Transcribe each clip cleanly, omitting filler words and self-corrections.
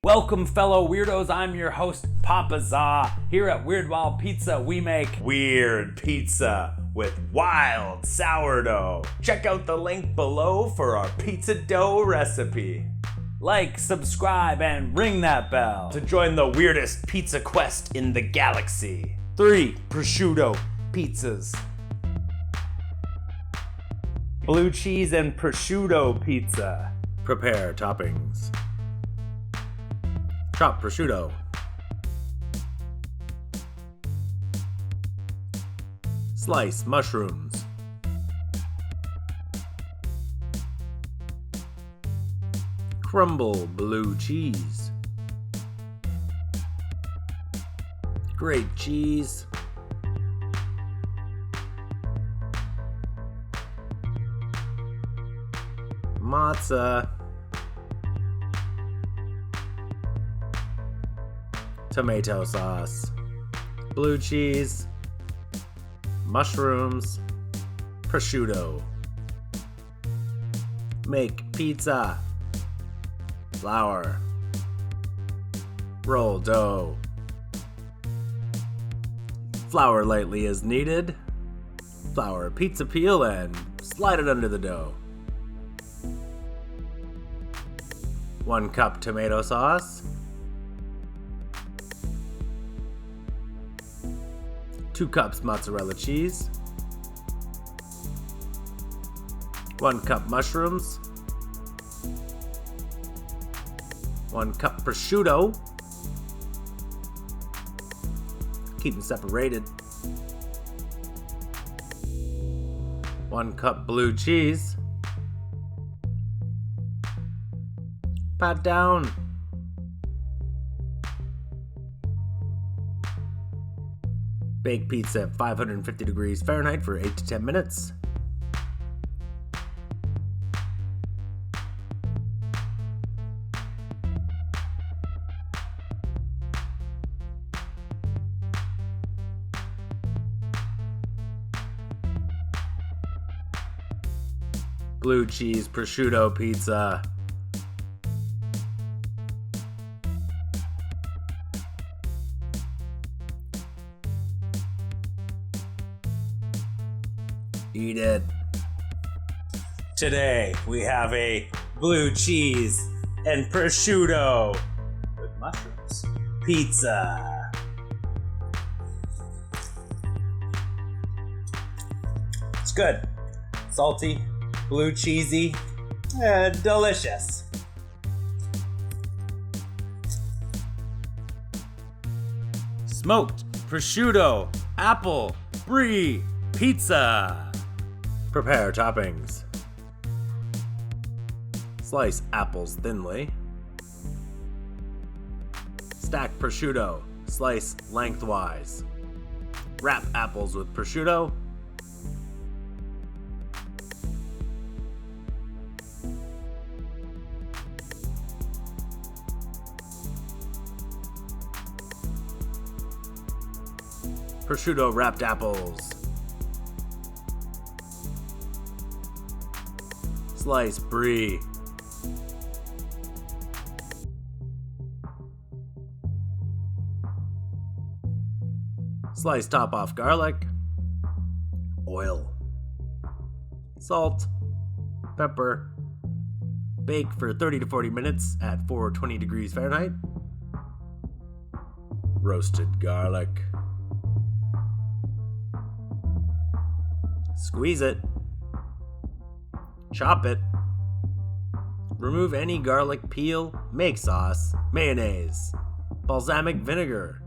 Welcome, fellow weirdos. I'm your host, Papa Za. Here at Weird Wild Pizza, we make weird pizza with wild sourdough. Check out the link below for our pizza dough recipe. Like, subscribe, and ring that bell to join the weirdest pizza quest in the galaxy. 3 prosciutto pizzas. Blue cheese and prosciutto pizza. Prepare toppings. Chop prosciutto. Slice mushrooms. Crumble blue cheese. Grate cheese. Matzah. Tomato sauce. Blue cheese. Mushrooms. Prosciutto. Make pizza. Flour. Roll dough. Flour lightly as needed. Flour pizza peel and slide it under the dough. 1 cup tomato sauce. 2 cups mozzarella cheese. 1 cup mushrooms. 1 cup prosciutto. Keep them separated. 1 cup blue cheese. Pat down. Bake pizza at 550 degrees Fahrenheit for 8 to 10 minutes. Blue cheese prosciutto pizza. Eat it. Today we have a blue cheese and prosciutto with mushrooms pizza. It's good. Salty, blue cheesy, delicious. Smoked prosciutto, apple, brie, pizza. Prepare toppings. Slice apples thinly. Stack prosciutto. Slice lengthwise. Wrap apples with prosciutto. Prosciutto wrapped apples. Slice brie. Slice top off garlic. Oil. Salt. Pepper. Bake for 30 to 40 minutes at 420 degrees Fahrenheit. Roasted garlic. Squeeze it. Chop it. Remove any garlic peel. Make sauce. Mayonnaise. Balsamic vinegar.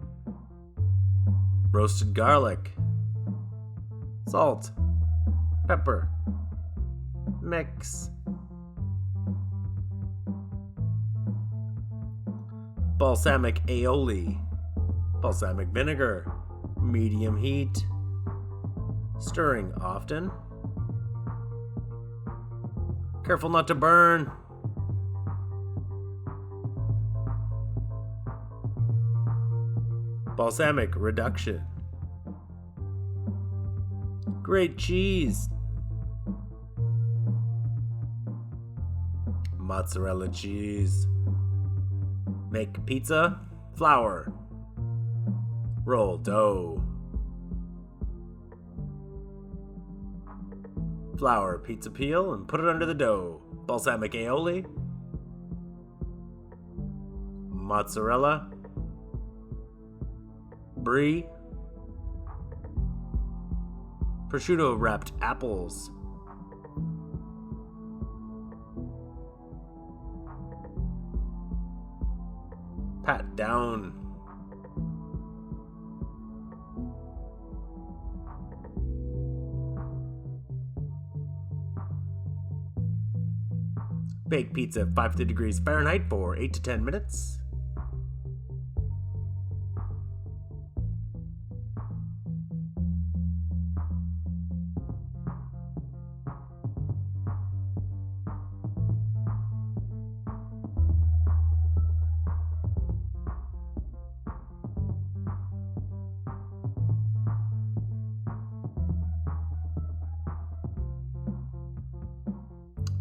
Roasted garlic. Salt. Pepper. Mix. Balsamic aioli. Balsamic vinegar. Medium heat. Stirring often. Careful not to burn. Balsamic reduction. Grate cheese. Mozzarella cheese. Make pizza, flour, roll dough. Flour pizza peel and put it under the dough. Balsamic aioli, mozzarella, brie, prosciutto wrapped apples, pat down, bake pizza at 550 degrees Fahrenheit for 8 to 10 minutes.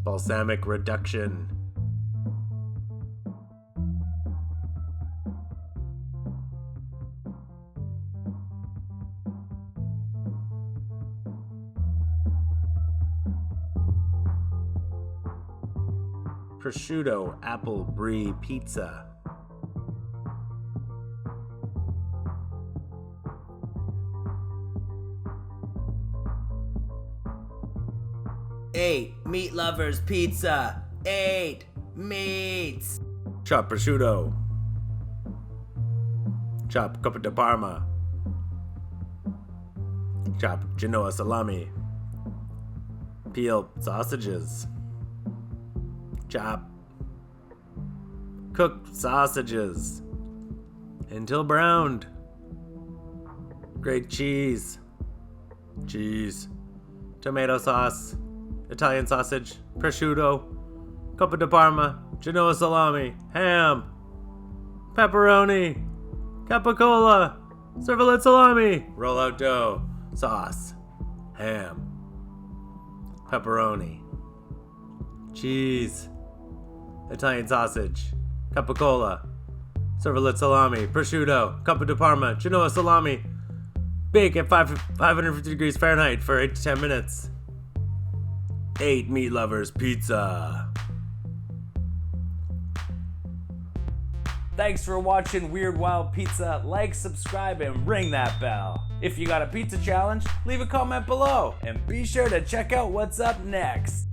Balsamic reduction. Prosciutto apple brie pizza. Eight meat lovers pizza. 8 meats. Chop prosciutto. Chop coppa di Parma. Chop Genoa salami. Peel sausages. Chop. Cook sausages until browned. Grate cheese. Tomato sauce. Italian sausage, prosciutto, coppa di Parma, Genoa salami, ham, pepperoni, capicola, servalet salami, roll out dough, sauce, ham, pepperoni, cheese, Italian sausage, capicola, servalet salami, prosciutto, coppa di Parma, Genoa salami. Bake at 550 degrees Fahrenheit for 8 to 10 minutes. 8 meat lovers pizza. Thanks for watching Weird Wild Pizza. Like, subscribe, and ring that bell. If you got a pizza challenge, leave a comment below. And be sure to check out what's up next.